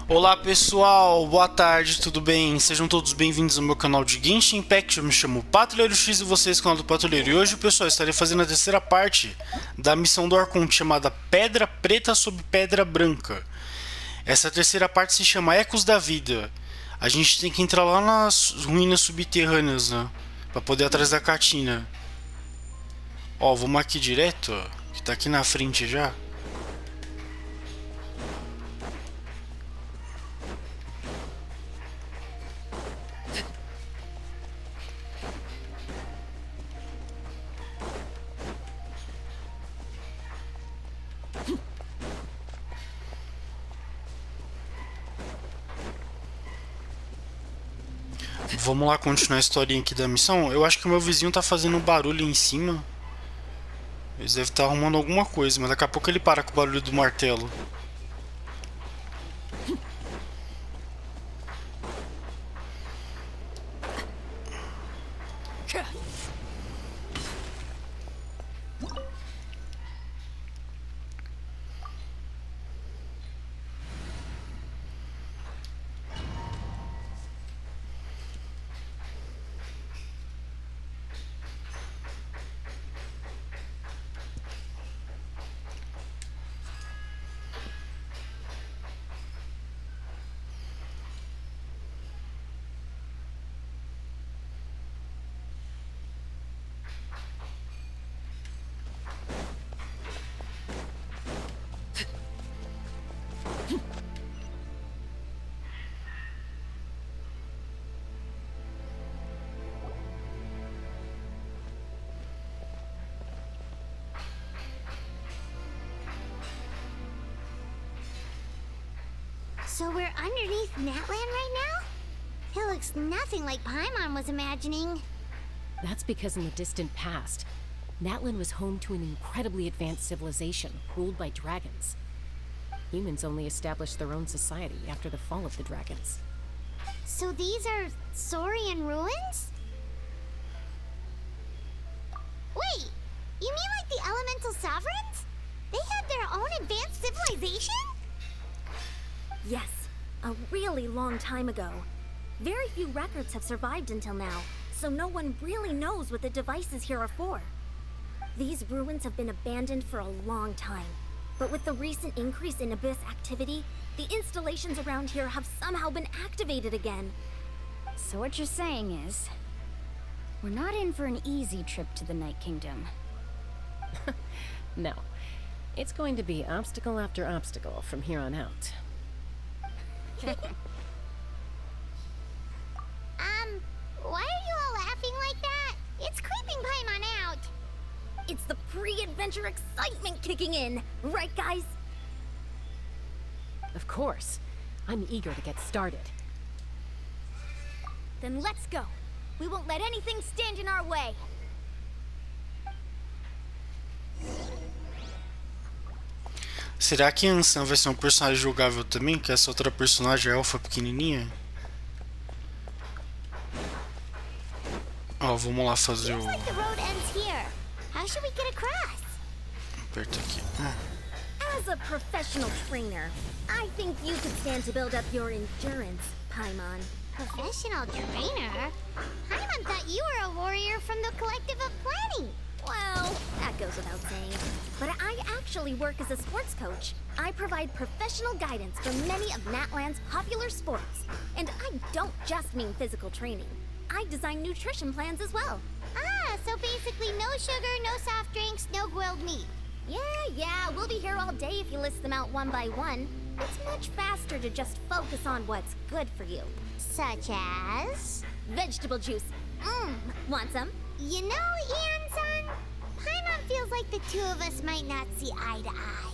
Olá pessoal, boa tarde, tudo bem? Sejam todos bem-vindos ao meu canal de Genshin Impact. Eu me chamo Patrulheiro X e vocês, canal do Patrulheiro. E hoje, pessoal, estarei fazendo a terceira parte da missão do Arconte, chamada Pedra Preta Sob Pedra Branca. Essa terceira parte se chama Ecos da Vida. A gente tem que entrar lá nas ruínas subterrâneas, né? Pra poder ir atrás da Kachina. Ó, vamos aqui direto, ó, que tá aqui na frente já. Vamos lá continuar a historinha aqui da missão. Eu acho que o meu vizinho tá fazendo barulho em cima. Eles devem estar arrumando alguma coisa, mas daqui a pouco ele para com o barulho do martelo. So we're underneath Natlan right now? It looks nothing like Paimon was imagining. That's because in the distant past, Natlan was home to an incredibly advanced civilization ruled by dragons. Humans only established their own society after the fall of the dragons. So these are Saurian ruins? Wait, you mean like the elemental sovereigns? They had their own advanced civilization? Yes, a really long time ago. Very few records have survived until now, so no one really knows what the devices here are for. These ruins have been abandoned for a long time, but with the recent increase in Abyss activity, the installations around here have somehow been activated again. So what you're saying is, we're not in for an easy trip to the Night Kingdom. No, it's going to be obstacle after obstacle from here on out. Why are you all laughing like that? It's creeping Paimon out. It's the pre-adventure excitement kicking in, right guys? Of course. I'm eager to get started. Then let's go. We won't let anything stand in our way. Será que a Ansan vai ser um personagem jogável também? Que essa outra personagem, a elfa pequenininha? Ó, vamos lá fazer o... Looks like the road ends here. How should we get across? Aperta aqui. As a professional trainer, I think you could stand to build up your endurance, Paimon. Professional trainer? Paimon thought you were a warrior from the Collective of Planning. Well, that goes without saying. But I actually work as a sports coach. I provide professional guidance for many of Natlan's popular sports. And I don't just mean physical training. I design nutrition plans as well. Ah, so basically no sugar, no soft drinks, no grilled meat. Yeah, we'll be here all day if you list them out one by one. It's much faster to just focus on what's good for you. Such as? Vegetable juice. Want some? You know, Ian-san, Paimon feels like the two of us might not see eye to eye.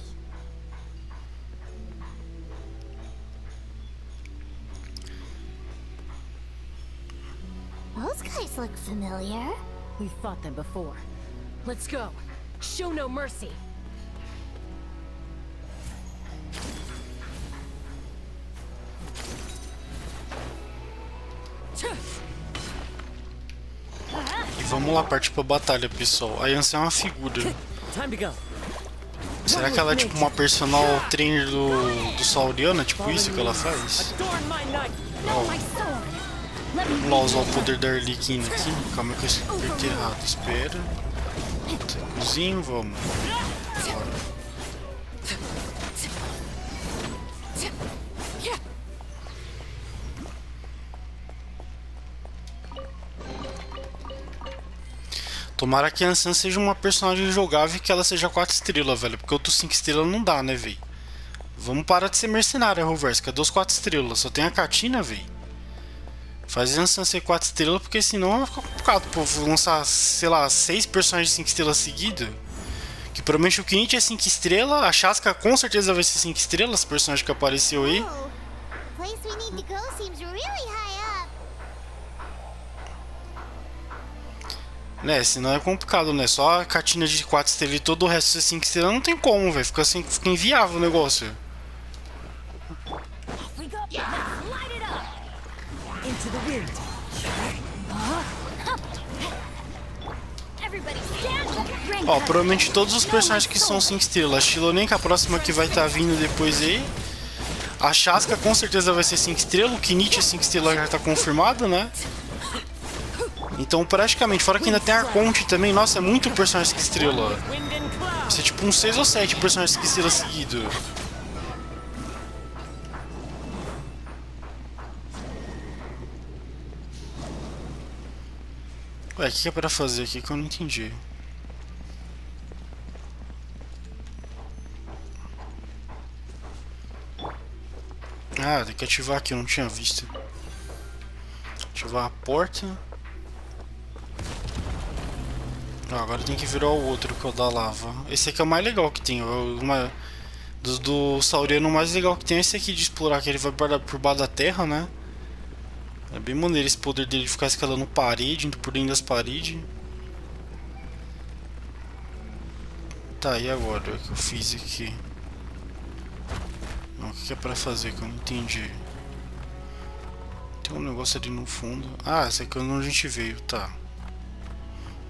Those guys look familiar. We've fought them before. Let's go. Show no mercy. E vamos lá partir pra batalha, pessoal. A Ansan é uma figura. Time to go. Será que ela é tipo uma personal trainer do Sauriana? Tipo isso que ela faz? Vamos lá usar o poder da Arlequina aqui. Calma que eu apertei errado. Espera. Cozinho, vamos. Bora. Tomara que a Ansan seja uma personagem jogável e que ela seja 4 estrelas, velho. Porque outros 5 estrelas não dá, né, velho? Vamos parar de ser mercenário, Roverso. Cadê os 4 estrelas? Só tem a Kachina, velho. Faz a Ansan ser 4 estrelas, porque senão vai ficar complicado. Pô, vou lançar, sei lá, 6 personagens de 5 estrelas seguidos. Que provavelmente o Quinite é 5 estrelas. A Chasca com certeza vai ser 5 estrelas, o personagem que apareceu aí. Oh, place we need to go seems really high up. Né, senão é complicado, né? Só a Kachina de 4 estrelas e todo o resto ser 5 estrelas não tem como, velho. Fica assim, fica inviável o negócio. Ó, provavelmente todos os personagens que são 5 estrelas. A Shilonen, que é a próxima que vai estar vindo depois aí. A Chasca com certeza vai ser 5 estrelas. O Quinite 5 estrelas já tá confirmado, né? Então praticamente, fora que ainda tem Arconte também. Nossa, é muito personagem 5 estrelas. Vai ser tipo uns 6 ou 7 personagens 5 estrelas seguidos. Ué, o que é pra fazer aqui que eu não entendi? Ah, tem que ativar aqui, eu não tinha visto. Ativar a porta. Ah, agora tem que virar o outro, que é o da lava. Esse aqui é o mais legal que tem. Do Sauriano, o mais legal que tem é esse aqui de explorar, que ele vai por baixo da terra, né? É bem maneiro esse poder dele de ficar escalando parede, indo por dentro das paredes. Tá, e agora? O que eu fiz aqui? Não, o que é pra fazer que eu não entendi? Tem um negócio ali no fundo. Ah, esse aqui é onde a gente veio, tá.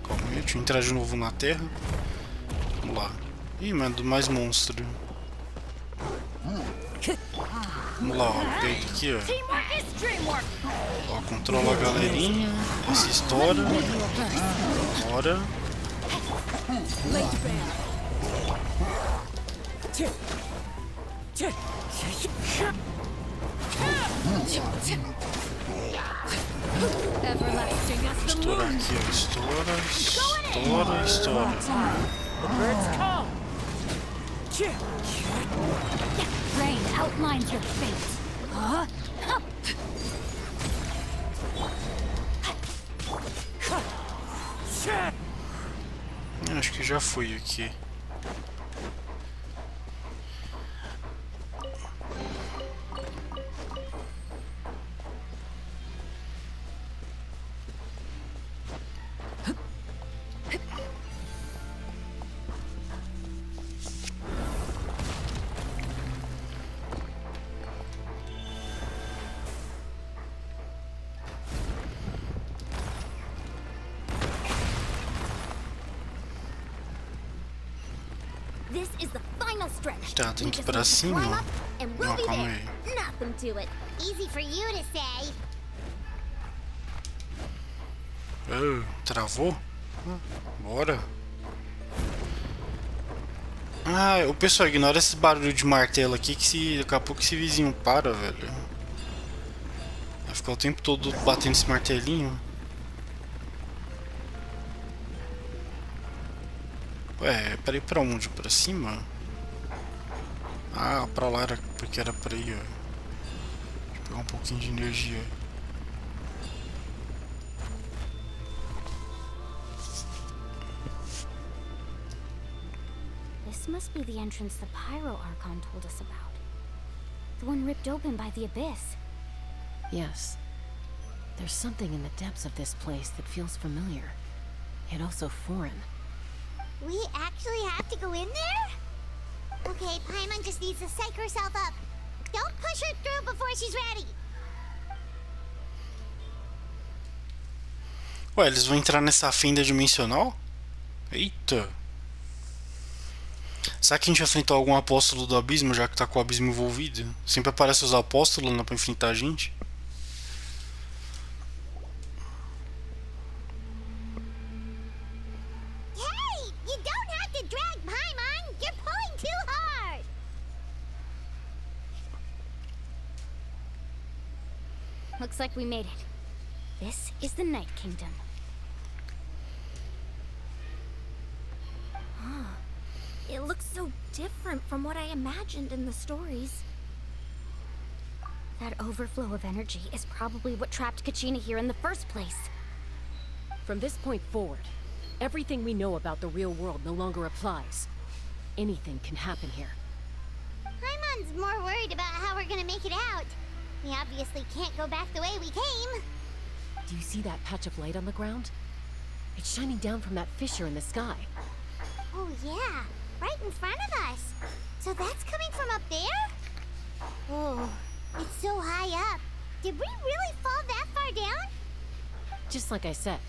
Calma aí, deixa eu entrar de novo na terra. Vamos lá. Ih, mas mais monstro. Vamos lá, ó, peito aqui, ó. Ó, controla a galerinha. Essa estoura. Bora. Estoura aqui, ó. Estoura, estoura. Rain outlines your fate. Acho que já fui aqui. This is the final stretch. Tá, tem que ir pra cima. Não, calma aí. Nothing to it. Easy for you to say. Travou? Bora. Ah, o pessoal, ignora esse barulho de martelo aqui que daqui a pouco esse vizinho para, velho. Vai ficar o tempo todo batendo esse martelinho. Ué, pra ir pra onde? Pra cima? Ah, pra lá era porque era pra ir, ó. Deixa eu pegar um pouquinho de energia. This must be the entrance the Pyro Archon told us about. The one ripped open by the abyss. Yes. There's something in the depths of this place that feels familiar, yet also foreign. We actually have to go in there? Okay, Paimon just needs to psych herself up. Don't push her through before she's ready. Ué, eles vão entrar nessa fenda dimensional? Eita. Será que a gente vai enfrentar algum apóstolo do abismo, já que tá com o abismo envolvido? Sempre aparece os apóstolos, né, pra enfrentar a gente. Hey! You don't have to drag Paimon! You're pulling too hard! Looks like we made it. This is the Night Kingdom. It looks so different from what I imagined in the stories. That overflow of energy is probably what trapped Kachina here in the first place. From this point forward, everything we know about the real world no longer applies. Anything can happen here. Paimon's more worried about how we're gonna make it out. We obviously can't go back the way we came. Do you see that patch of light on the ground? It's shining down from that fissure in the sky. Oh yeah, right in front of us. So that's coming from up there? Oh, it's so high up. Did we really fall that far down? Just like I said,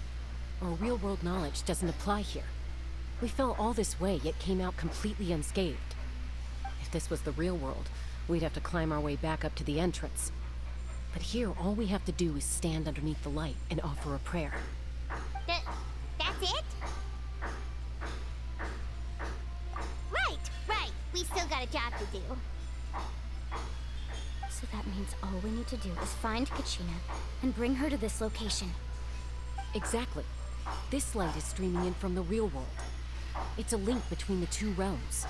our real-world knowledge doesn't apply here. We fell all this way, yet came out completely unscathed. If this was the real world, we'd have to climb our way back up to the entrance. But here, all we have to do is stand underneath the light and offer a prayer. That's it? Right. We still got a job to do. So that means all we need to do is find Kachina and bring her to this location. Exactly. This light is streaming in from the real world. It's a link between the two realms.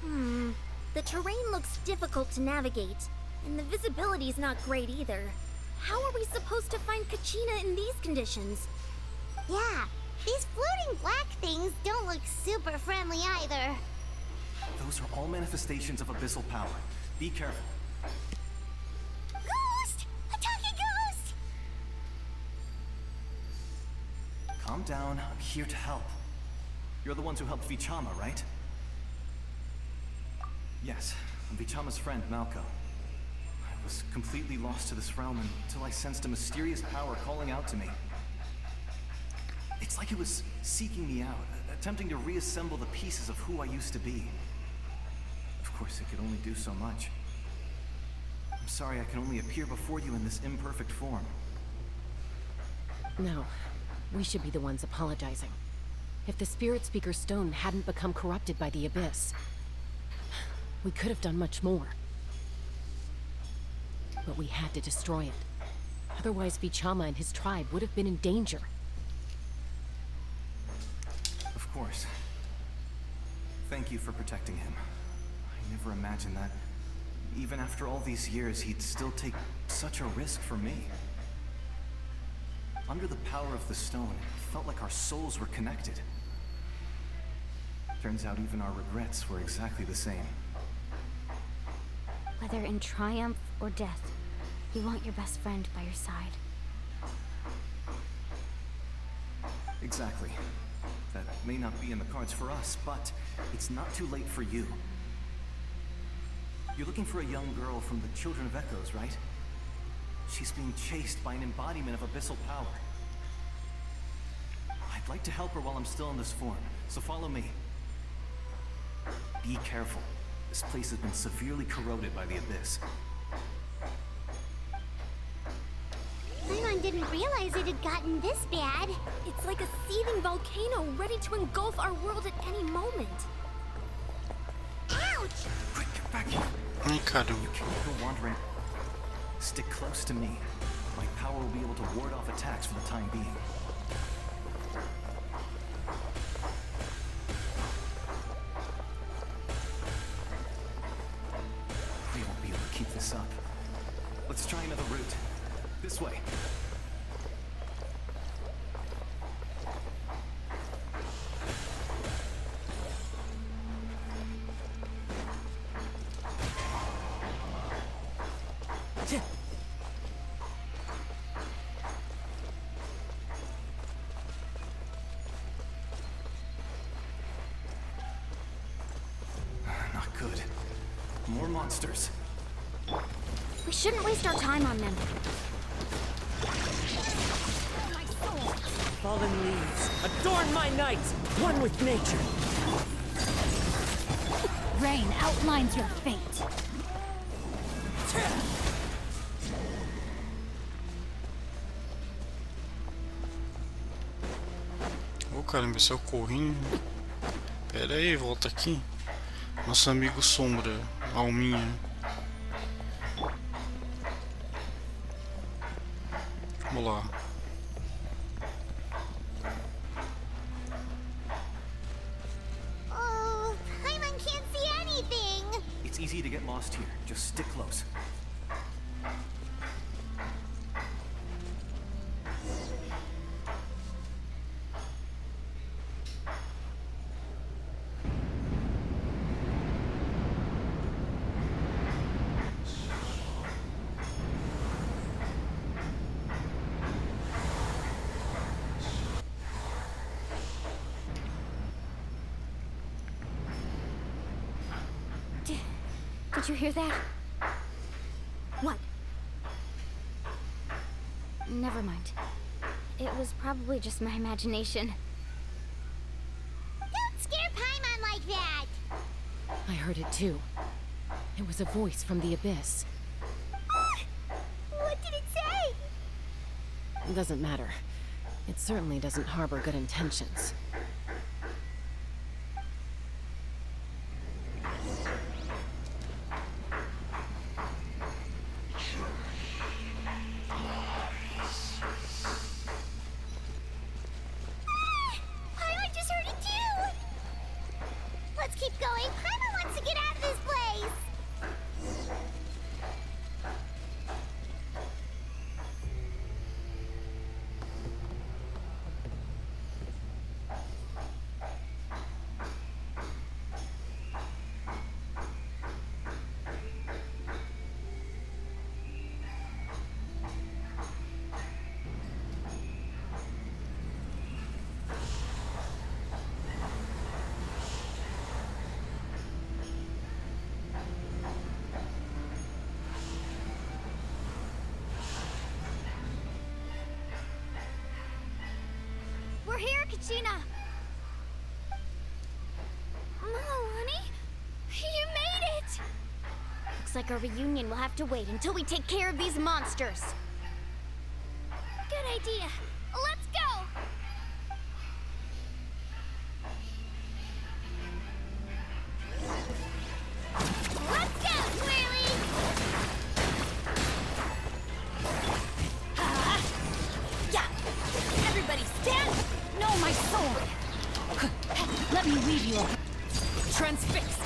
The terrain looks difficult to navigate, and the visibility's not great either. How are we supposed to find Kachina in these conditions? Yeah, these floating black things don't look super friendly either. Those are all manifestations of abyssal power. Be careful. Ghost! A talking ghost! Calm down, I'm here to help. You're the ones who helped Vichama, right? Yes, I'm Vichama's friend, Malko. I was completely lost to this realm until I sensed a mysterious power calling out to me. It's like it was seeking me out, attempting to reassemble the pieces of who I used to be. Of course, it could only do so much. I'm sorry I can only appear before you in this imperfect form. No, we should be the ones apologizing. If the Spirit Speaker Stone hadn't become corrupted by the Abyss, we could have done much more. But we had to destroy it. Otherwise, Vichama and his tribe would have been in danger. Of course. Thank you for protecting him. I never imagined that, even after all these years, he'd still take such a risk for me. Under the power of the stone, it felt like our souls were connected. Turns out even our regrets were exactly the same. Whether in triumph or death, you want your best friend by your side. Exactly. That may not be in the cards for us, but it's not too late for you. You're looking for a young girl from the Children of Echoes, right? She's being chased by an embodiment of abyssal power. I'd like to help her while I'm still in this form, so follow me. Be careful. This place has been severely corroded by the Abyss. Paimon didn't realize it had gotten this bad. It's like a seething volcano ready to engulf our world at any moment. Ouch! Quick, get back here. Ai, caramba. You can't go wandering. Stick close to me. My power will be able to ward off attacks for the time being. We won't be able to keep this up. Let's try another route. This way. Not good. More monsters. We shouldn't waste our time on them. Fallen leaves, adorn my night, one with nature. rain outlines your fate. Ô caramba, esse é o corrinho. Pera aí, volta aqui. Nosso amigo Sombra, Alminha. Vamos lá. Oh, Paimon can't see anything. It's easy to get lost here. Just stick close. Did you hear that? What? Never mind. It was probably just my imagination. Don't scare Paimon like that. I heard it too. It was a voice from the abyss. What did it say? It doesn't matter. It certainly doesn't harbor good intentions. Paimon just heard it too. Let's keep going. Paimon wants to get out of this place. We're here, Kachina! Oh, honey? You made it! Looks like our reunion will have to wait until we take care of these monsters. Good idea. Let's go! Let's go, Swirly. Yeah! Everybody stand! No, my sword! Let me weave you up. Transfixed!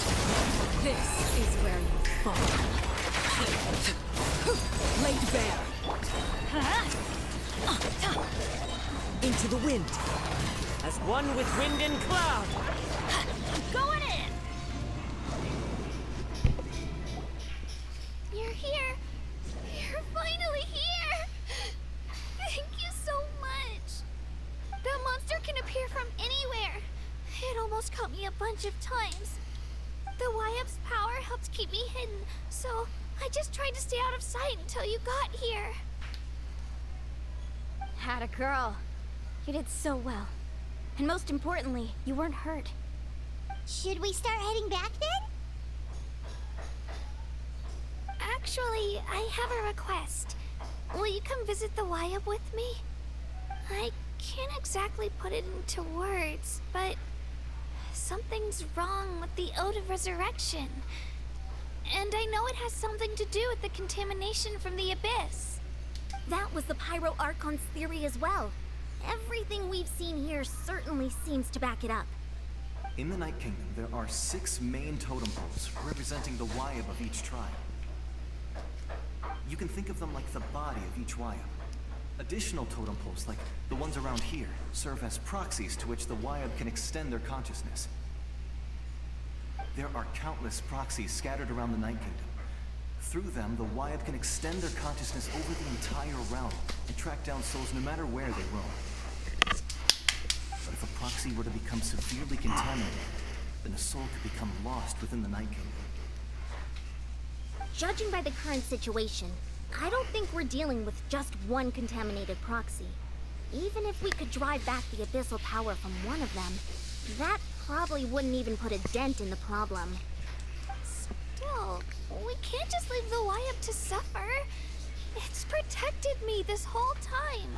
This is where you fall. Laid bare. Into the wind, as one with wind and cloud. Going in! You're here! You're finally here! Thank you so much! That monster can appear from anywhere. It almost caught me a bunch of times. The YF's power helped keep me hidden, so I just tried to stay out of sight until you got here. Had a girl. You did so well. And most importantly, you weren't hurt. Should we start heading back then? Actually, I have a request. Will you come visit the YF with me? I can't exactly put it into words, but something's wrong with the Ode of Resurrection. And I know it has something to do with the contamination from the Abyss. That was the Pyro Archon's theory as well. Everything we've seen here certainly seems to back it up. In the Night Kingdom, there are 6 main totem poles representing the Wyab of each tribe. You can think of them like the body of each Wyab. Additional totem poles, like the ones around here, serve as proxies to which the Wyab can extend their consciousness. There are countless proxies scattered around the Night Kingdom. Through them, the Wyab can extend their consciousness over the entire realm and track down souls no matter where they roam. But if a proxy were to become severely contaminated, then a soul could become lost within the Night Kingdom. Judging by the current situation, I don't think we're dealing with just one contaminated proxy. Even if we could drive back the abyssal power from one of them, that probably wouldn't even put a dent in the problem. Still, we can't just leave the Wyab to suffer. It's protected me this whole time.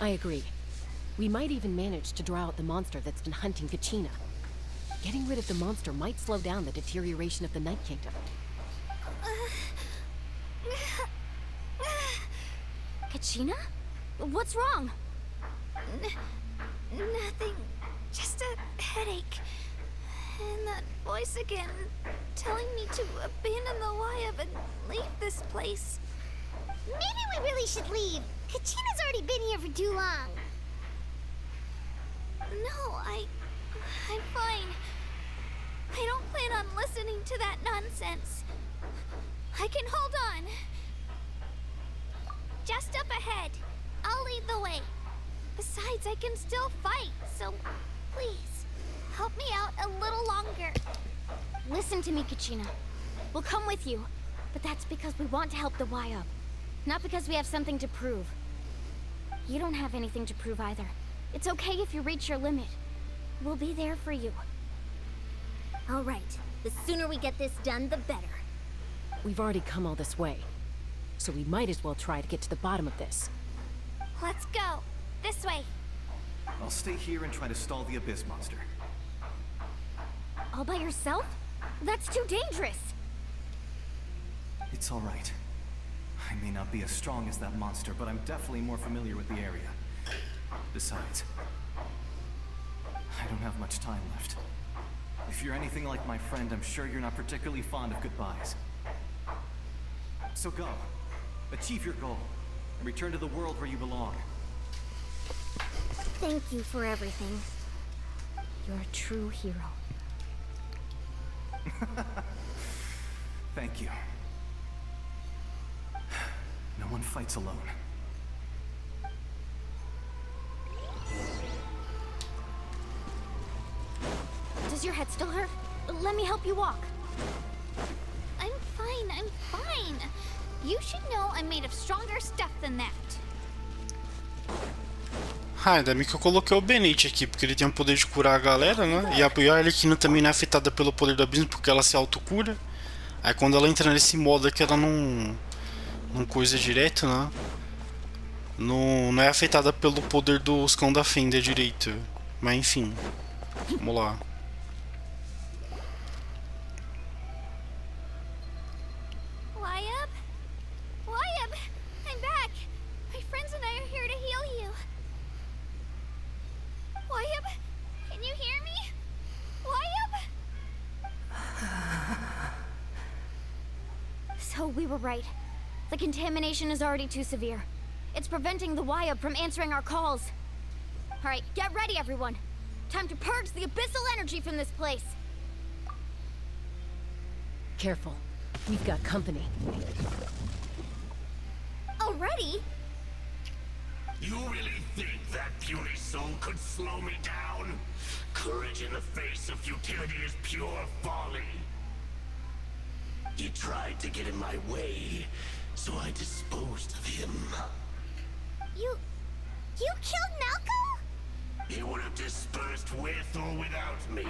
I agree. We might even manage to draw out the monster that's been hunting Kachina. Getting rid of the monster might slow down the deterioration of the Night Kingdom. Kachina? What's wrong? Nothing. Just a headache. And that voice again, telling me to abandon the Wyab and leave this place. Maybe we really should leave. Kachina's already been here for too long. No, I'm fine. I don't plan on listening to that nonsense. I can hold on. Just up ahead. I'll lead the way. Besides, I can still fight, so please, help me out a little longer. Listen to me, Kachina. We'll come with you, but that's because we want to help the Wyab, not because we have something to prove. You don't have anything to prove either. It's okay if you reach your limit. We'll be there for you. All right. The sooner we get this done, the better. We've already come all this way, so we might as well try to get to the bottom of this. Let's go. This way. I'll stay here and try to stall the Abyss monster. All by yourself? That's too dangerous. It's all right. I may not be as strong as that monster, but I'm definitely more familiar with the area. Besides, I don't have much time left. If you're anything like my friend, I'm sure you're not particularly fond of goodbyes. So go. Achieve your goal. And return to the world where you belong. Thank you for everything. You're a true hero. Thank you. No one fights alone. Does your head still hurt? Let me help you walk. I'm fine. You should know I'm made of stronger stuff than that. Ainda bem que eu coloquei o Benite aqui, porque ele tem o poder de curar a galera, né? E a Arlequina também não é afetada pelo poder do abismo, porque ela se autocura. Aí quando ela entra nesse modo aqui, ela não coisa direto, né? Não é afetada pelo poder dos cão da fenda direito. Mas enfim, vamos lá. Wyab, I'm back. My friends and I are here to heal you. Wyab, can you hear me? Wyab? So we were right. The contamination is already too severe. It's preventing the Wyab from answering our calls. Alright, get ready everyone. Time to purge the abyssal energy from this place. Careful. We've got company. Already? You really think that puny soul could slow me down? Courage in the face of futility is pure folly. He tried to get in my way, so I disposed of him. You killed Malcolm? He would have dispersed with or without me.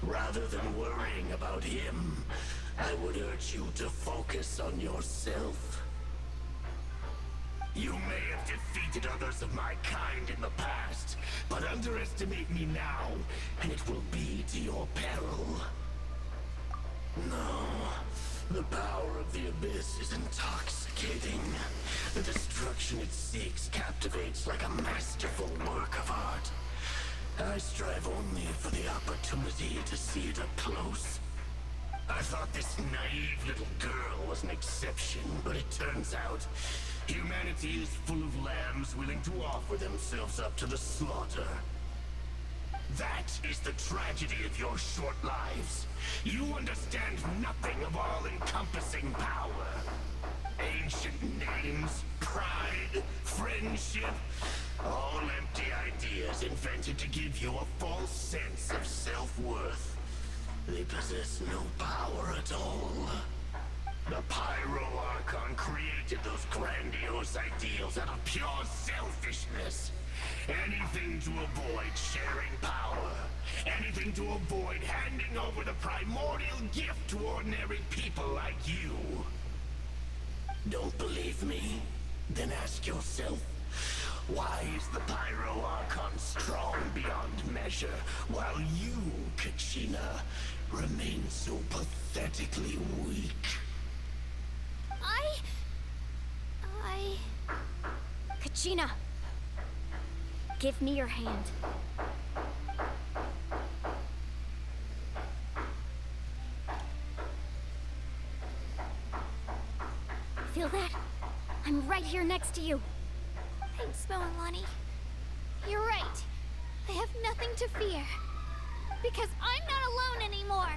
Rather than worrying about him, I would urge you to focus on yourself. You may have defeated others of my kind in the past, but underestimate me now, and it will be to your peril. No, the power of the Abyss is intoxicating. The destruction it seeks captivates like a masterful work of art. I strive only for the opportunity to see it up close. I thought this naive little girl was an exception, but it turns out humanity is full of lambs willing to offer themselves up to the slaughter. That is the tragedy of your short lives. You understand nothing of all-encompassing power. Ancient names, pride, friendship, all empty ideas invented to give you a false sense of self-worth. They possess no power at all. The Pyro Archon created those grandiose ideals out of pure selfishness. Anything to avoid sharing power. Anything to avoid handing over the primordial gift to ordinary people like you. Don't believe me? Then ask yourself, why is the Pyro Archon strong beyond measure, while you, Kachina, remain so pathetically weak? Kachina, give me your hand. Feel that? I'm right here next to you. Thanks, Moalani. You're right. I have nothing to fear. Because I'm not alone anymore.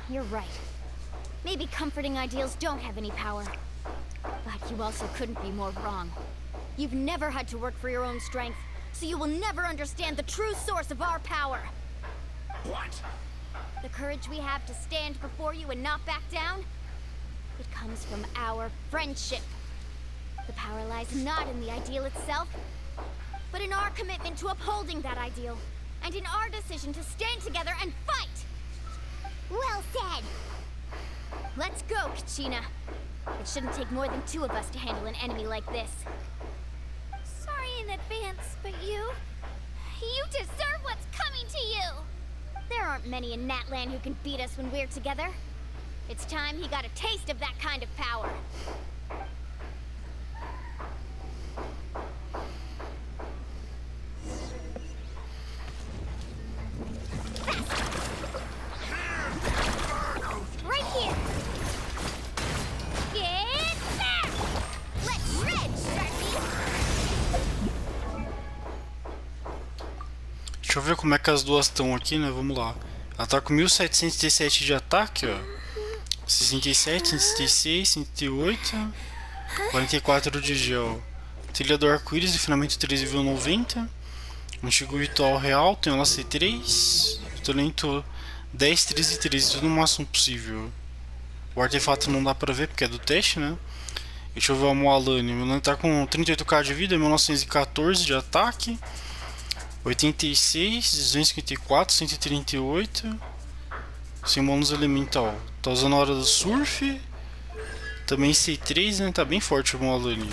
You're right. Maybe comforting ideals don't have any power. But you also couldn't be more wrong. You've never had to work for your own strength, so you will never understand the true source of our power. What? The courage we have to stand before you and not back down, it comes from our friendship. The power lies not in the ideal itself, but in our commitment to upholding that ideal, and in our decision to stand together and fight! Well said! Let's go, Kachina. It shouldn't take more than 2 of us to handle an enemy like this. Sorry in advance, but you deserve what's coming to you! There aren't many in Natlan who can beat us when we're together. It's time he got a taste of that kind of power. Right here! Get back! Let's shred, Sharpie! Deixa eu ver como é que as duas estão aqui, né? Vamos lá. Ela tá com 1707 de ataque, ó. 67, 166, 108, 44 de gel. Trilha do arco-íris, refinamento 13,90. Antigo ritual real, tem ela C3. Talento 10, 13 e 13, tudo no máximo possível. O artefato não dá pra ver porque é do teste, né? Deixa eu ver o Moalani. O Moalani tá com 38k de vida, 1914 de ataque. 86, 254, 138. Sem bônus elemental. Tá usando a hora do surf. Também C3, né? Tá bem forte o Moalani.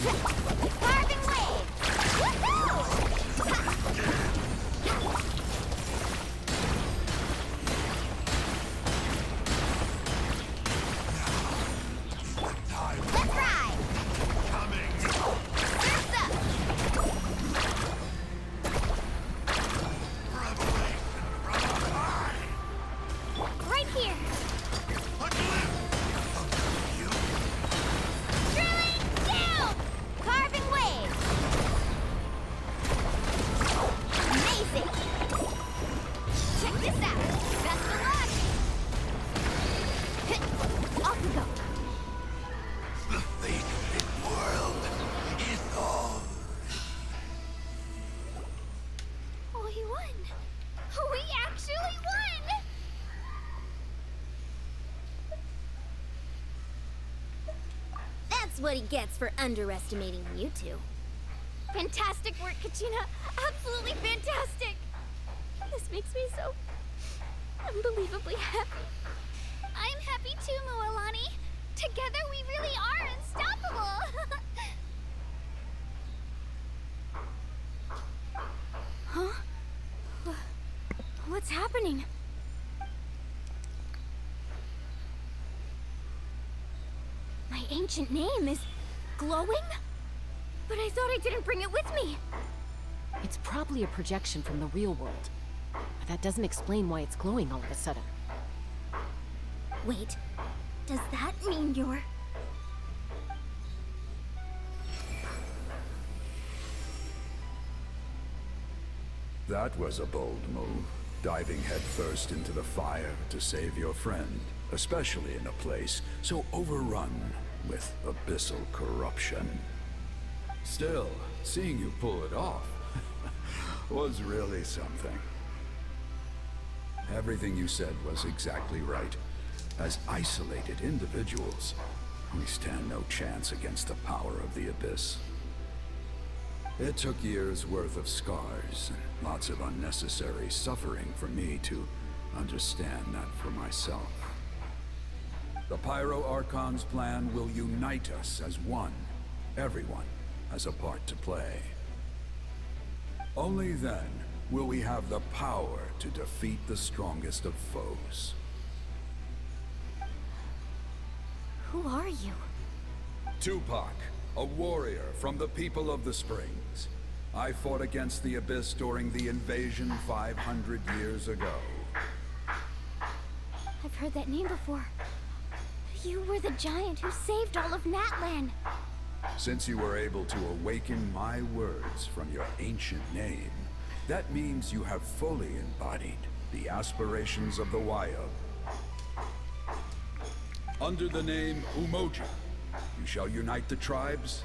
That's what he gets for underestimating you two. Fantastic work, Kachina! Absolutely fantastic! This makes me so unbelievably happy. I'm happy too, Moalani. Together we really are unstoppable! Huh? What's happening? My ancient name is glowing? But I thought I didn't bring it with me. It's probably a projection from the real world. But that doesn't explain why it's glowing all of a sudden. Wait, does that mean you're... That was a bold move, diving headfirst into the fire to save your friend, especially in a place so overrun with abyssal corruption. Still, seeing you pull it off was really something. Everything you said was exactly right. As isolated individuals, we stand no chance against the power of the Abyss. It took years' worth of scars and lots of unnecessary suffering for me to understand that for myself. The Pyro Archon's plan will unite us as one. Everyone has a part to play. Only then will we have the power to defeat the strongest of foes. Who are you? Tupac, a warrior from the people of the Springs. I fought against the Abyss during the invasion 500 years ago. I've heard that name before. You were the giant who saved all of Natlan. Since you were able to awaken my words from your ancient name, that means you have fully embodied the aspirations of the Wyo. Under the name Umoja, you shall unite the tribes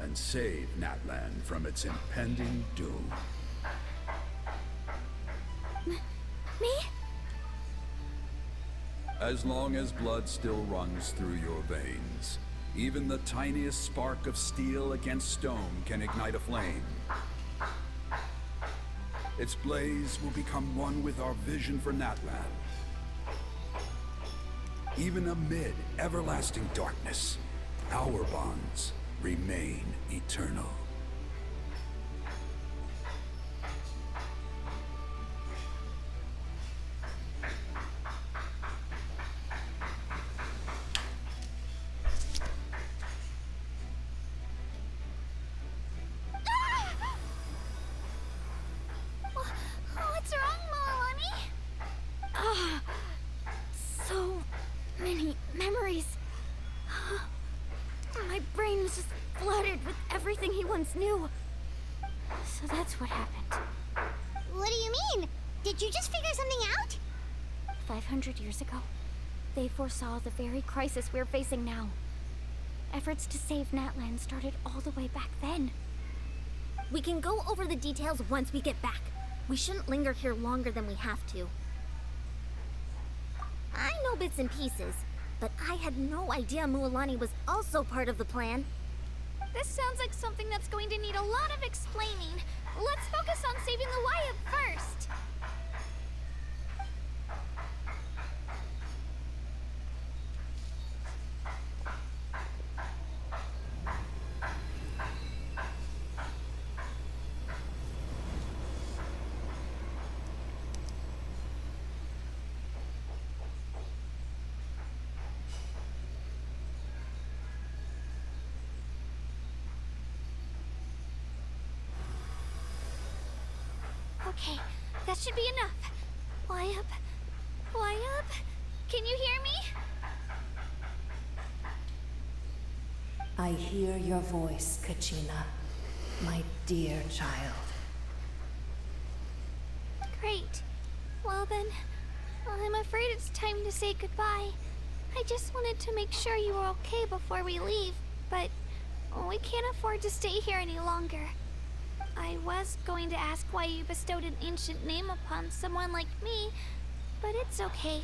and save Natlan from its impending doom. Me? As long as blood still runs through your veins, even the tiniest spark of steel against stone can ignite a flame. Its blaze will become one with our vision for Natlan. Even amid everlasting darkness, our bonds remain eternal. What's wrong, Moalani? So many memories. My brain is just flooded with everything he once knew. So that's what happened. What do you mean? Did you just figure something out? 500 years ago, they foresaw the very crisis we're facing now. Efforts to save Natlan started all the way back then. We can go over the details once we get back. We shouldn't linger here longer than we have to. I know bits and pieces, but I had no idea Mualani was also part of the plan. This sounds like something that's going to need a lot of explaining. Let's focus on saving the Wyatt first. Okay, that should be enough. Wyatt? Wyatt? Can you hear me? I hear your voice, Kachina, my dear child. Great. Well then, I'm afraid it's time to say goodbye. I just wanted to make sure you were okay before we leave, but we can't afford to stay here any longer. I was going to ask why you bestowed an ancient name upon someone like me, but it's okay.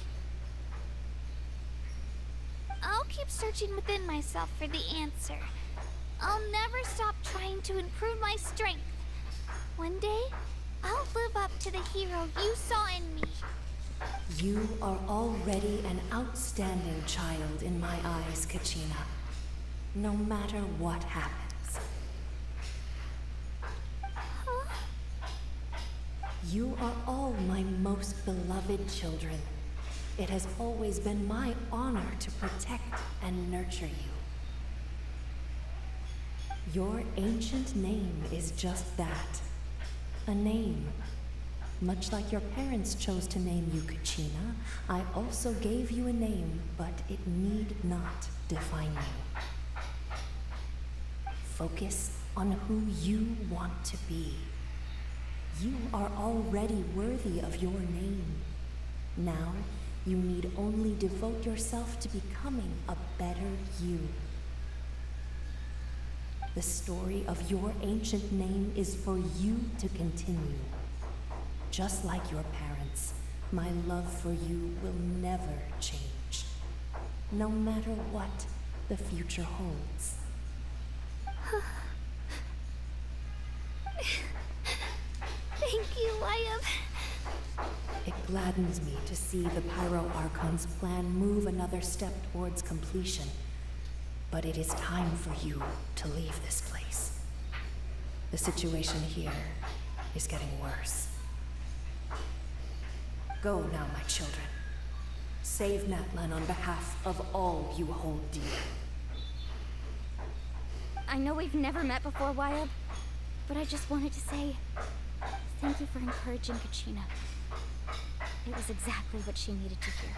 I'll keep searching within myself for the answer. I'll never stop trying to improve my strength. One day, I'll live up to the hero you saw in me. You are already an outstanding child in my eyes, Kachina. No matter what happens. You are all my most beloved children. It has always been my honor to protect and nurture you. Your ancient name is just that. A name. Much like your parents chose to name you Kachina, I also gave you a name, but it need not define you. Focus on who you want to be. You are already worthy of your name. Now, you need only devote yourself to becoming a better you. The story of your ancient name is for you to continue. Just like your parents, my love for you will never change. No matter what the future holds. Thank you, Wyatt. It gladdens me to see the Pyro Archon's plan move another step towards completion. But it is time for you to leave this place. The situation here is getting worse. Go now, my children. Save Natlan on behalf of all you hold dear. I know we've never met before, Wyatt, but I just wanted to say thank you for encouraging Kachina. It was exactly what she needed to hear.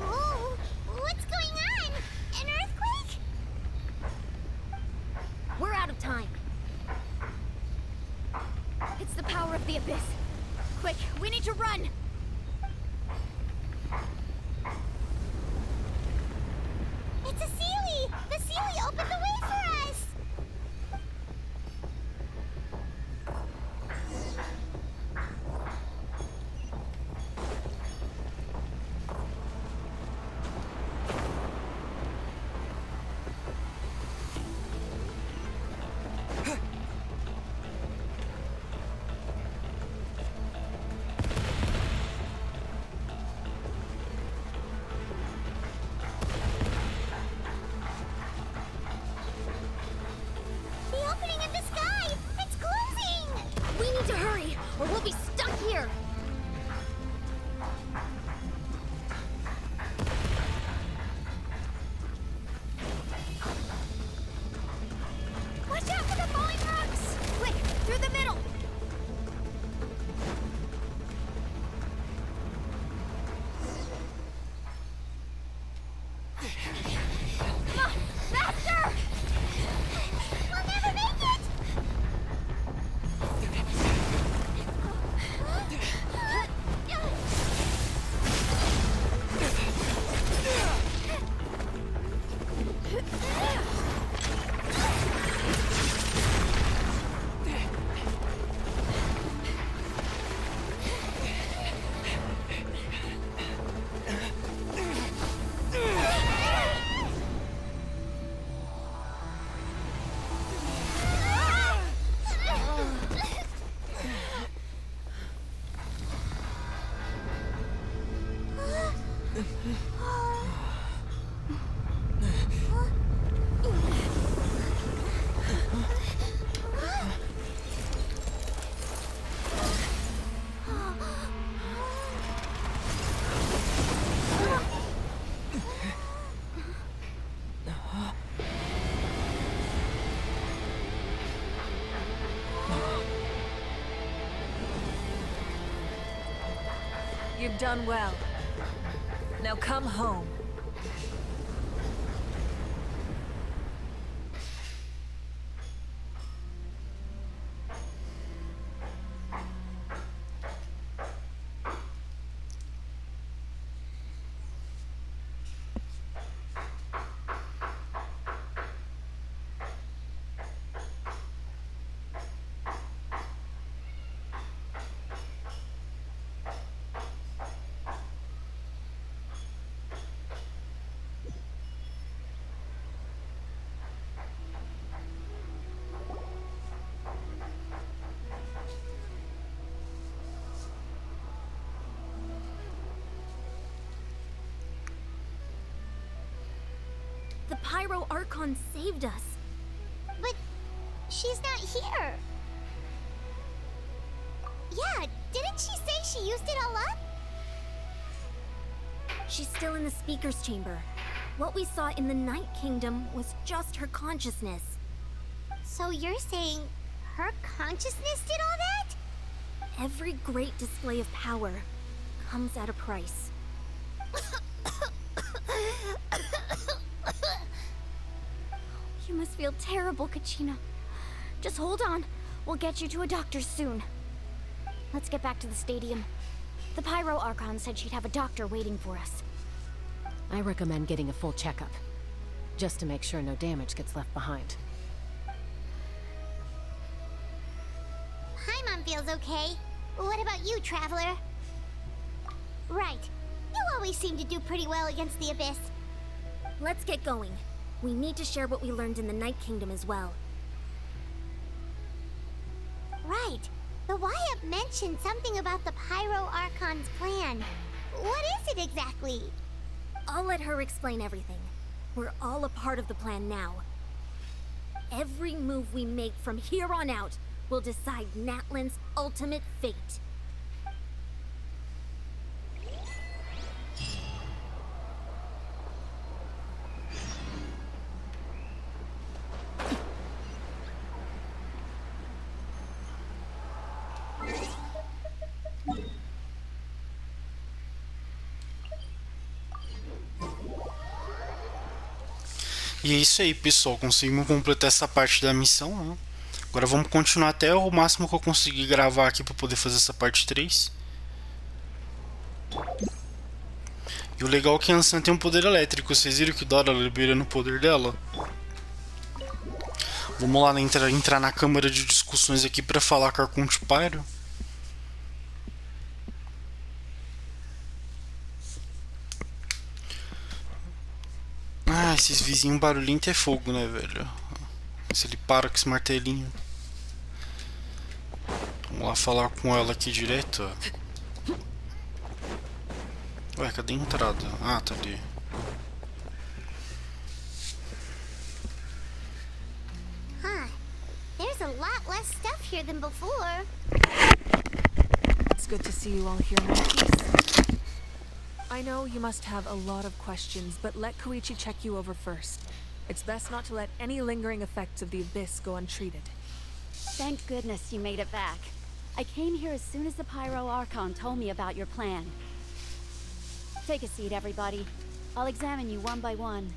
Whoa! What's going on? An earthquake? We're out of time. It's the power of the abyss. Quick, we need to run! It's a Sealy! The Sealy opened the way for us! The opening in the sky! It's closing! We need to hurry, or we'll be stuck here. Watch out for the falling rocks! Quick, through the middle! Come on, faster! We'll never make it! You've done well. Now come home. The Pyro Archon saved us. But she's not here. Yeah, didn't she say she used it all up? She's still in the speaker's chamber. What we saw in the Night Kingdom was just her consciousness. So you're saying her consciousness did all that? Every great display of power comes at a price. You must feel terrible, Kachina. Just hold on. We'll get you to a doctor soon. Let's get back to the stadium. The Pyro Archon said she'd have a doctor waiting for us. I recommend getting a full checkup, just to make sure no damage gets left behind. Paimon feels okay. What about you, Traveler? Right. You always seem to do pretty well against the Abyss. Let's get going. We need to share what we learned in the Night Kingdom as well. The YUP mentioned something about the Pyro Archon's plan. What is it exactly? I'll let her explain everything. We're all a part of the plan now. Every move we make from here on out will decide Natlan's ultimate fate. E é isso aí, pessoal. Conseguimos completar essa parte da missão, né? Agora vamos continuar até o máximo que eu conseguir gravar aqui para poder fazer essa parte 3. E o legal é que a Ansan tem um poder elétrico. Vocês viram que da hora ela liberando o poder dela? Vamos lá, né, entrar na câmara de discussões aqui para falar com a Arconte Pyro. Ah, esses vizinhos barulhentos é fogo, né, velho? Se ele para com esse martelinho. Vamos lá falar com ela aqui direto. Ué, cadê a entrada? Ah, tá ali. There's a lot less stuff here than before. It's good to see you all here in one piece. I know you must have a lot of questions, but let Koichi check you over first. It's best not to let any lingering effects of the Abyss go untreated. Thank goodness you made it back. I came here as soon as the Pyro Archon told me about your plan. Take a seat, everybody. I'll examine you one by one.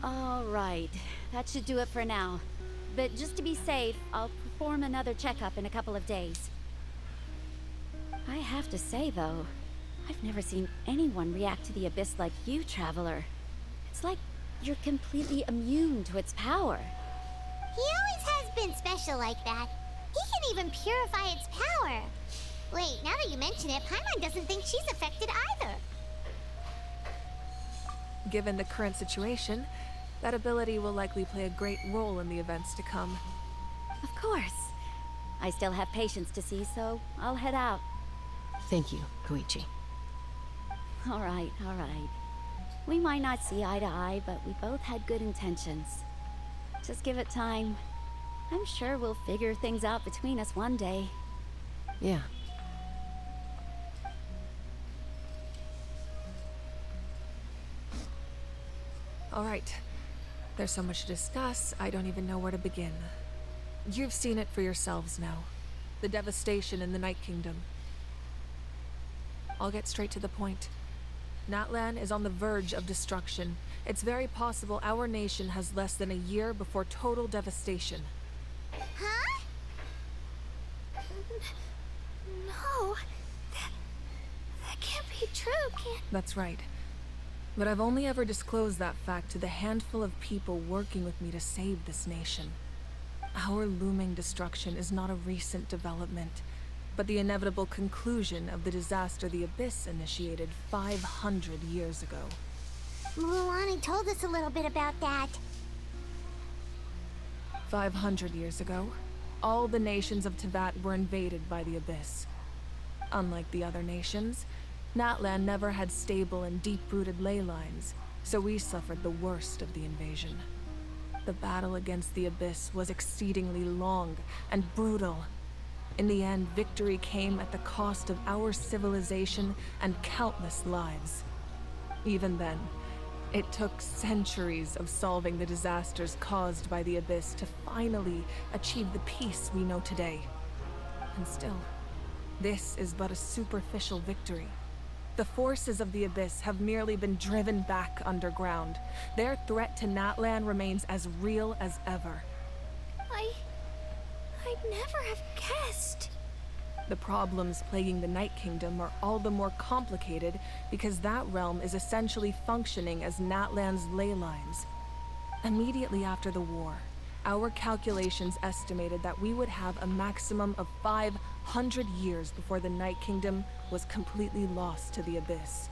All right, that should do it for now. But just to be safe, I'll perform another checkup in a couple of days. I have to say, though, I've never seen anyone react to the Abyss like you, Traveler. It's like you're completely immune to its power. He always has been special like that. He can even purify its power. Wait, now that you mention it, Paimon doesn't think she's affected either. Given the current situation, that ability will likely play a great role in the events to come. Of course. I still have patients to see, so I'll head out. Thank you, Koichi. All right, all right. We might not see eye to eye, but we both had good intentions. Just give it time. I'm sure we'll figure things out between us one day. Yeah. All right. There's so much to discuss, I don't even know where to begin. You've seen it for yourselves now. The devastation in the Night Kingdom. I'll get straight to the point. Natlan is on the verge of destruction. It's very possible our nation has less than a year before total devastation. Huh? No. That can't be true, can... That's right. But I've only ever disclosed that fact to the handful of people working with me to save this nation. Our looming destruction is not a recent development, but the inevitable conclusion of the disaster the Abyss initiated 500 years ago. Mualani told us a little bit about that. 500 years ago, all the nations of Teyvat were invaded by the Abyss. Unlike the other nations, Natlan never had stable and deep-rooted ley lines, so we suffered the worst of the invasion. The battle against the Abyss was exceedingly long and brutal. In the end, victory came at the cost of our civilization and countless lives. Even then, it took centuries of solving the disasters caused by the Abyss to finally achieve the peace we know today. And still, this is but a superficial victory. The forces of the Abyss have merely been driven back underground. Their threat to Natlan remains as real as ever. I'd never have guessed. The problems plaguing the Night Kingdom are all the more complicated because that realm is essentially functioning as Natlan's ley lines. Immediately after the war, Our calculations estimated that we would have a maximum of 500 years before the Night Kingdom was completely lost to the Abyss.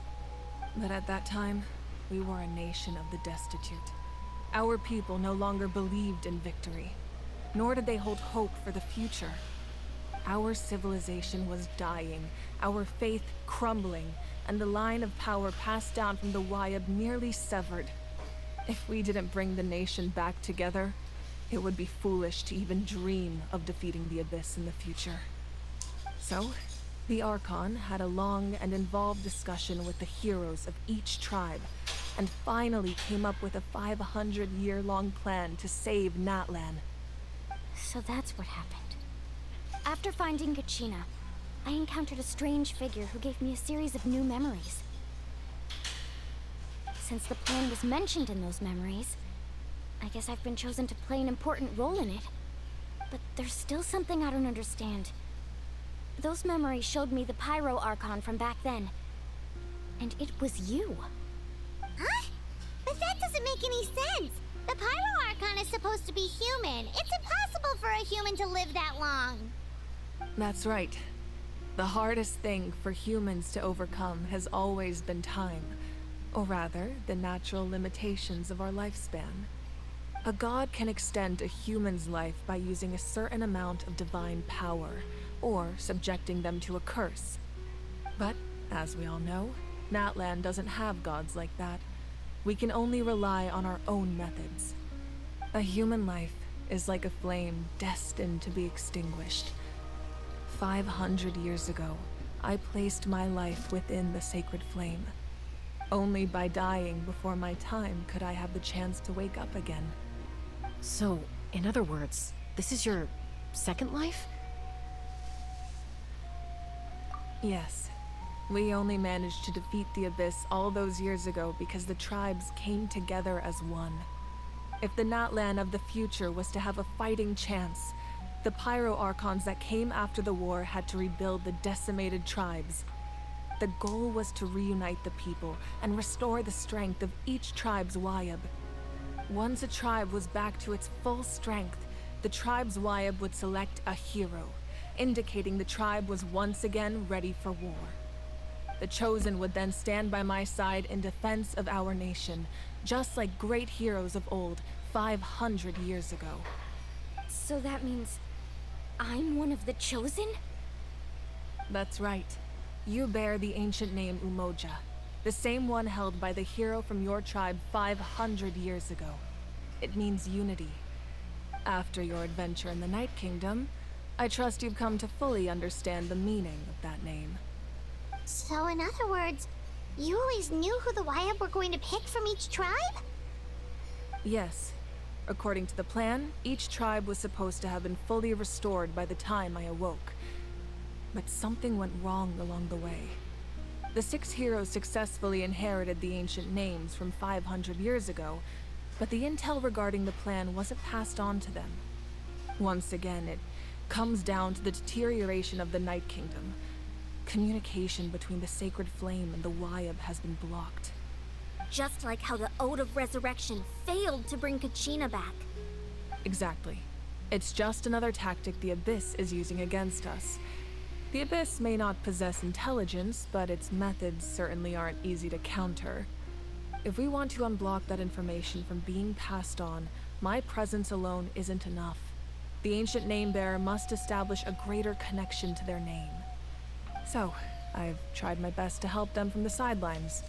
But at that time, we were a nation of the destitute. Our people no longer believed in victory, nor did they hold hope for the future. Our civilization was dying, our faith crumbling, and the line of power passed down from the Wayab nearly severed. If we didn't bring the nation back together, it would be foolish to even dream of defeating the Abyss in the future. So, the Archon had a long and involved discussion with the heroes of each tribe, and finally came up with a 500-year-long plan to save Natlan. So that's what happened. After finding Kachina, I encountered a strange figure who gave me a series of new memories. Since the plan was mentioned in those memories, I guess I've been chosen to play an important role in it. But there's still something I don't understand. Those memories showed me the Pyro Archon from back then. And it was you. Huh? But that doesn't make any sense. The Pyro Archon is supposed to be human. It's impossible for a human to live that long. That's right. The hardest thing for humans to overcome has always been time. Or rather, the natural limitations of our lifespan. A god can extend a human's life by using a certain amount of divine power, or subjecting them to a curse. But, as we all know, Natlan doesn't have gods like that. We can only rely on our own methods. A human life is like a flame destined to be extinguished. 500 years ago, I placed my life within the sacred flame. Only by dying before my time could I have the chance to wake up again. So, in other words, this is your second life? Yes. We only managed to defeat the Abyss all those years ago because the tribes came together as one. If the Natlan of the future was to have a fighting chance, the Pyro Archons that came after the war had to rebuild the decimated tribes. The goal was to reunite the people and restore the strength of each tribe's Wayab. Once a tribe was back to its full strength, the tribe's Wayab would select a hero, indicating the tribe was once again ready for war. The Chosen would then stand by my side in defense of our nation, just like great heroes of old, 500 years ago. So that means I'm one of the Chosen? That's right. You bear the ancient name Umoja, the same one held by the hero from your tribe 500 years ago. It means unity. After your adventure in the Night Kingdom, I trust you've come to fully understand the meaning of that name. So in other words, you always knew who the Wayab were going to pick from each tribe? Yes. According to the plan, each tribe was supposed to have been fully restored by the time I awoke. But something went wrong along the way. The 6 heroes successfully inherited the ancient names from 500 years ago, but the intel regarding the plan wasn't passed on to them. Once again, it comes down to the deterioration of the Night Kingdom. Communication between the Sacred Flame and the Wayab has been blocked. Just like how the Ode of Resurrection failed to bring Kachina back. Exactly. It's just another tactic the Abyss is using against us. The Abyss may not possess intelligence, but its methods certainly aren't easy to counter. If we want to unblock that information from being passed on, my presence alone isn't enough. The ancient name-bearer must establish a greater connection to their name. So, I've tried my best to help them from the sidelines.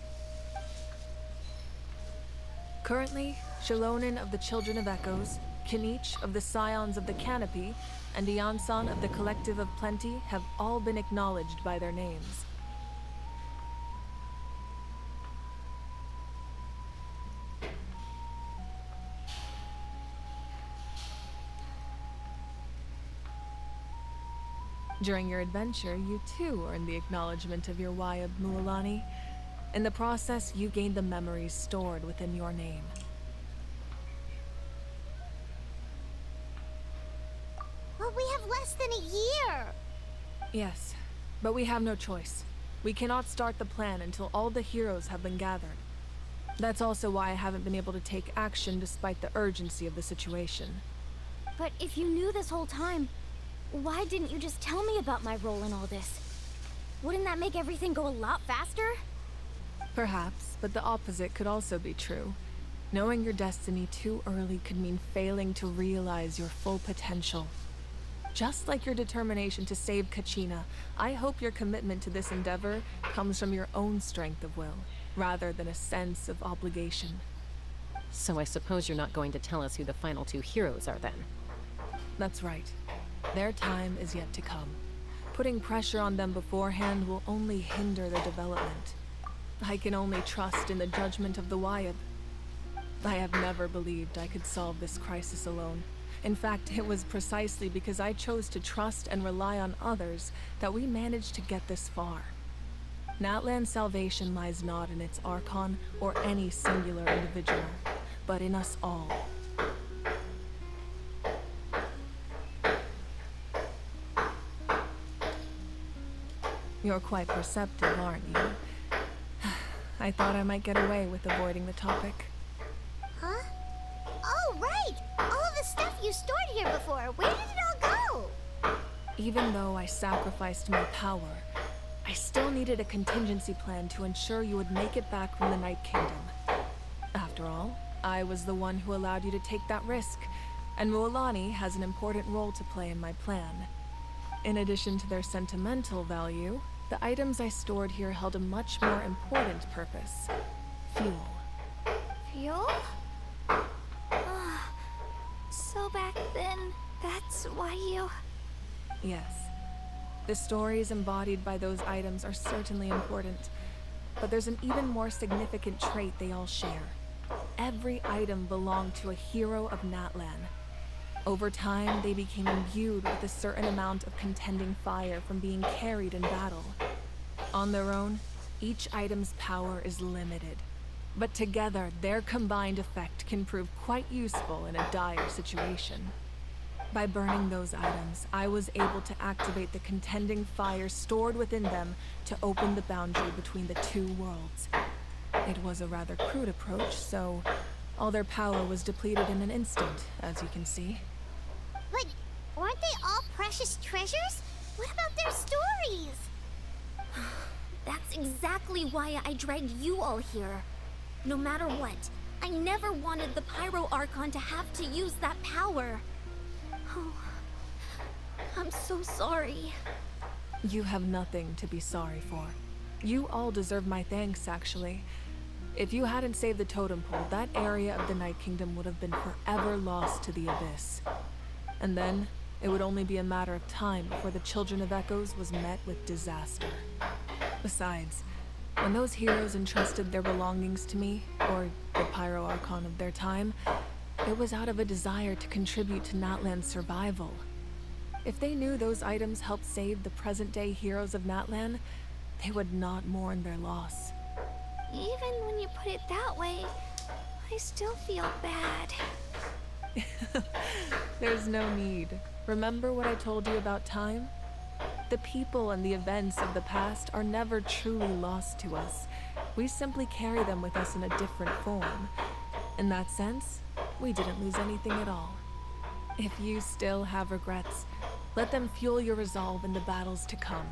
Currently, Shilonin of the Children of Echoes, Kinich of the Scions of the Canopy, and Yansan of the Collective of Plenty have all been acknowledged by their names. During your adventure, you too earned the acknowledgement of your Wayab, Mualani. In the process, you gained the memories stored within your name. Well, we have less than a year! Yes, but we have no choice. We cannot start the plan until all the heroes have been gathered. That's also why I haven't been able to take action despite the urgency of the situation. But if you knew this whole time, why didn't you just tell me about my role in all this? Wouldn't that make everything go a lot faster? Perhaps, but the opposite could also be true. Knowing your destiny too early could mean failing to realize your full potential. Just like your determination to save Kachina, I hope your commitment to this endeavor comes from your own strength of will, rather than a sense of obligation. So I suppose you're not going to tell us who the final two heroes are then? That's right. Their time is yet to come. Putting pressure on them beforehand will only hinder their development. I can only trust in the judgment of the Wyab. I have never believed I could solve this crisis alone. In fact, it was precisely because I chose to trust and rely on others that we managed to get this far. Natlan's salvation lies not in its Archon or any singular individual, but in us all. You're quite perceptive, aren't you? I thought I might get away with avoiding the topic. Huh? Oh, right! All of the stuff you stored here before, where did it all go? Even though I sacrificed my power, I still needed a contingency plan to ensure you would make it back from the Night Kingdom. After all, I was the one who allowed you to take that risk, and Mualani has an important role to play in my plan. In addition to their sentimental value, the items I stored here held a much more important purpose. Fuel. Fuel? So back then, that's why you... Yes. The stories embodied by those items are certainly important, but there's an even more significant trait they all share. Every item belonged to a hero of Natlan. Over time, they became imbued with a certain amount of contending fire from being carried in battle. On their own, each item's power is limited, but together, their combined effect can prove quite useful in a dire situation. By burning those items, I was able to activate the contending fire stored within them to open the boundary between the two worlds. It was a rather crude approach, so all their power was depleted in an instant, as you can see. But weren't they all precious treasures? What about their stories? That's exactly why I dragged you all here. No matter what, I never wanted the Pyro Archon to have to use that power. Oh, I'm so sorry. You have nothing to be sorry for. You all deserve my thanks, actually. If you hadn't saved the totem pole, that area of the Night Kingdom would have been forever lost to the Abyss. And then, it would only be a matter of time before the Children of Echoes was met with disaster. Besides, when those heroes entrusted their belongings to me, or the Pyro Archon of their time, it was out of a desire to contribute to Natlan's survival. If they knew those items helped save the present-day heroes of Natlan, they would not mourn their loss. Even when you put it that way, I still feel bad. There's no need. Remember what I told you about time? The people and the events of the past are never truly lost to us. We simply carry them with us in a different form. In that sense, we didn't lose anything at all. If you still have regrets, let them fuel your resolve in the battles to come.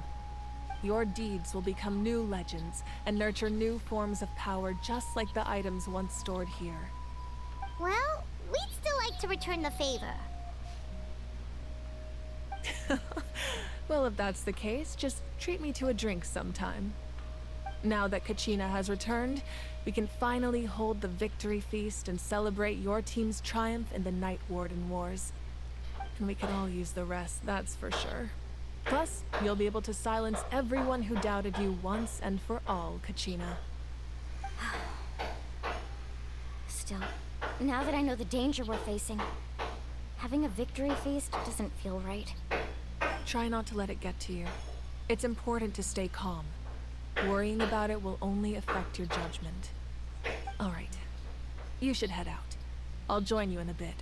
Your deeds will become new legends and nurture new forms of power just like the items once stored here. Well, we'd still like to return the favor. Well, if that's the case, just treat me to a drink sometime. Now that Kachina has returned, we can finally hold the victory feast and celebrate your team's triumph in the Night Warden Wars. And we can all use the rest, that's for sure. Plus, you'll be able to silence everyone who doubted you once and for all, Kachina. Still, now that I know the danger we're facing, having a victory feast doesn't feel right. Try not to let it get to you. It's important to stay calm. Worrying about it will only affect your judgment. All right. You should head out. I'll join you in a bit.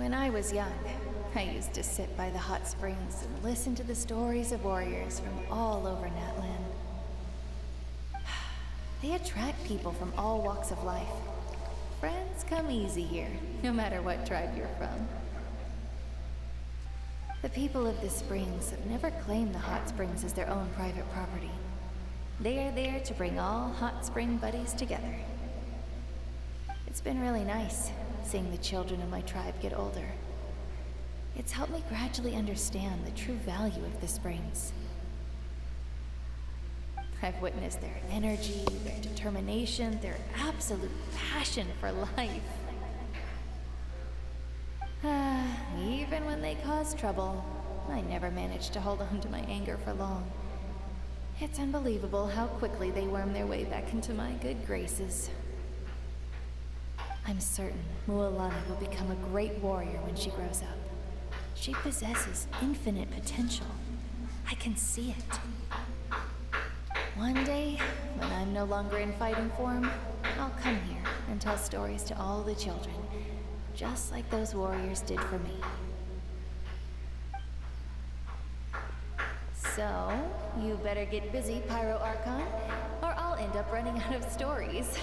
When I was young, I used to sit by the hot springs and listen to the stories of warriors from all over Natlan. They attract people from all walks of life. Friends come easy here, no matter what tribe you're from. The people of the springs have never claimed the hot springs as their own private property. They are there to bring all hot spring buddies together. It's been really nice, seeing the children of my tribe get older. It's helped me gradually understand the true value of the springs. I've witnessed their energy, their determination, their absolute passion for life. Even when they cause trouble, I never managed to hold on to my anger for long. It's unbelievable how quickly they worm their way back into my good graces. I'm certain Mualani will become a great warrior when she grows up. She possesses infinite potential. I can see it. One day, when I'm no longer in fighting form, I'll come here and tell stories to all the children, just like those warriors did for me. So, you better get busy, Pyro Archon, or I'll end up running out of stories.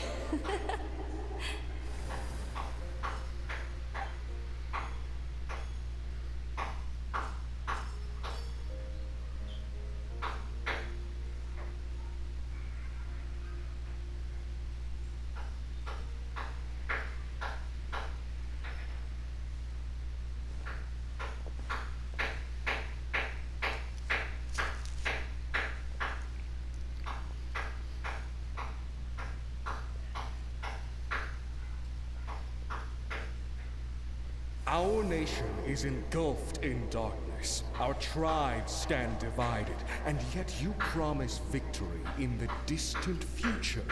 Our nation is engulfed in darkness. Our tribes stand divided, and yet you promise victory in the distant future.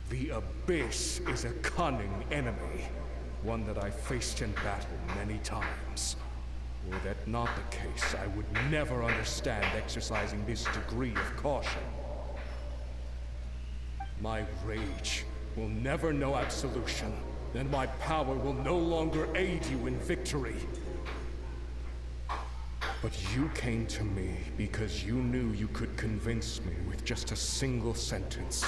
The Abyss is a cunning enemy, one that I faced in battle many times. Were that not the case, I would never understand exercising this degree of caution. My rage will never know absolution. Then my power will no longer aid you in victory. But you came to me because you knew you could convince me with just a single sentence.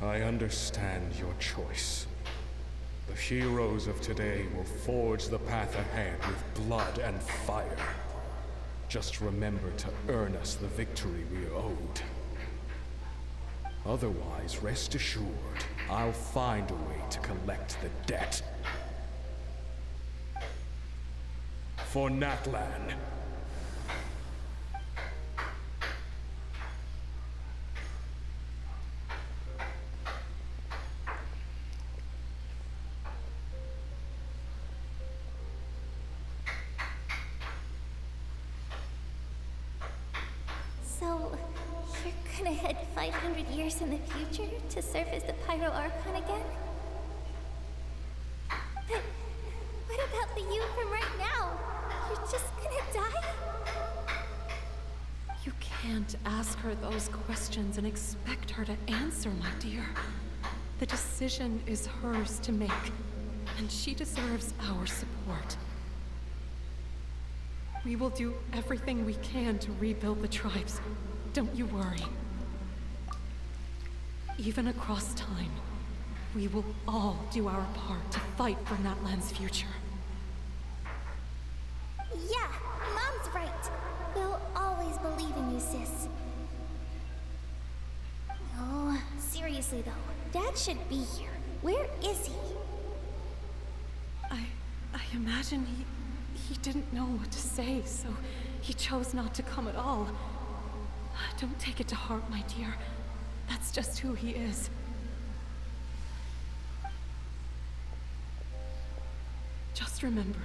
I understand your choice. The heroes of today will forge the path ahead with blood and fire. Just remember to earn us the victory we owed. Otherwise, rest assured, I'll find a way to collect the debt. For Natlan. So, you're gonna head 500 years in the future to serve as the Pyro Archon again? But what about the you from right now? You're just gonna die? You can't ask her those questions and expect her to answer, my dear. The decision is hers to make, and she deserves our support. We will do everything we can to rebuild the tribes. Don't you worry. Even across time, we will all do our part to fight for Natlan's future. Yeah, Mom's right. We'll always believe in you, sis. No, seriously though, Dad should be here. Where is he? I imagine he didn't know what to say, so he chose not to come at all. Don't take it to heart, my dear. That's just who he is. Just remember,